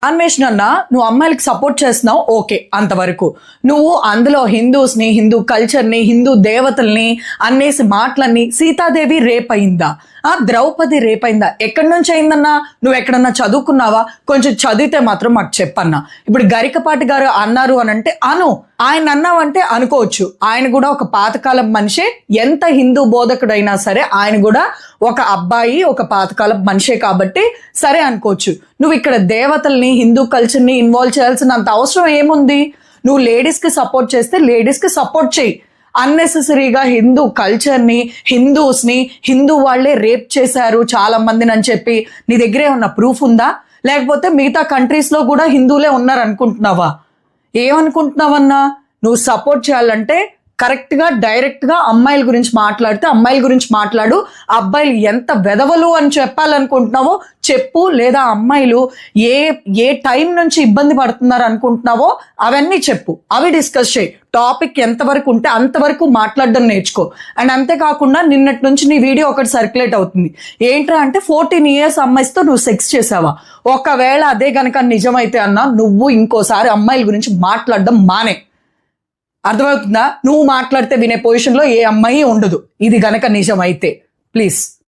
అన్వేషణ అన్న, నువ్వు అమ్మాయిలకి సపోర్ట్ చేస్తున్నావు, ఓకే, అంతవరకు. నువ్వు అందులో హిందూస్ని, హిందూ కల్చర్ని, హిందూ దేవతల్ని అన్నేసి మాటలన్నీ, సీతాదేవి రేప్ అయిందా, ద్రౌపది రేప్ అయిందా, ఎక్కడి నుంచి అయిందన్నా? నువ్వు ఎక్కడన్నా చదువుకున్నావా? కొంచెం చదివితే మాత్రం మాకు చెప్పన్నా. ఇప్పుడు గరికపాటి గారు అన్నారు అని అంటే ఆయన అన్నావంటే అనుకోవచ్చు. ఆయన కూడా ఒక పాతకాలం మనిషే. ఎంత హిందూ బోధకుడైనా సరే ఆయన కూడా ఒక అబ్బాయి, ఒక పాతకాలం మనిషే కాబట్టి సరే అనుకోవచ్చు. నువ్వు ఇక్కడ దేవతల్ని, హిందూ కల్చర్ని ఇన్వాల్వ్ చేయాల్సినంత అవసరం ఏముంది? నువ్వు లేడీస్కి సపోర్ట్ చేస్తే లేడీస్కి సపోర్ట్ చేయి. అన్నెసెసరీగా హిందూ కల్చర్ని, హిందూస్ని, హిందూ వాళ్లే రేప్ చేశారు చాలా మందిని అని చెప్పి నీ దగ్గర ఏమన్నా ప్రూఫ్ ఉందా? లేకపోతే మిగతా కంట్రీస్లో కూడా హిందువులే ఉన్నారు అనుకుంటున్నావా? ఏమనుకుంటున్నావన్నా? నువ్వు సపోర్ట్ చేయాలంటే కరెక్ట్గా డైరెక్ట్గా అమ్మాయిల గురించి మాట్లాడితే అమ్మాయిల గురించి మాట్లాడు. అబ్బాయిలు ఎంత వెదవలు అని చెప్పాలనుకుంటున్నావో చెప్పు. లేదా అమ్మాయిలు ఏ టైం నుంచి ఇబ్బంది పడుతున్నారు అనుకుంటున్నావో అవన్నీ చెప్పు. అవి డిస్కస్ చేయి. టాపిక్ ఎంతవరకు ఉంటే అంతవరకు మాట్లాడడం నేర్చుకో. అండ్ అంతేకాకుండా నిన్నటి నుంచి నీ వీడియో ఒకటి సర్క్యులేట్ అవుతుంది. ఏంట్రా అంటే 14 years అమ్మాయితో నువ్వు సెక్స్ చేసావా? ఒకవేళ అదే గనక నిజమైతే అన్నా నువ్వు ఇంకోసారి అమ్మాయిల గురించి మాట్లాడడం మానే. అర్థమవుతుందా? నువ్వు మాట్లాడితే వినే పొజిషన్లో ఏ అమ్మాయి ఉండదు ఇది గనక నిజమైతే. ప్లీజ్.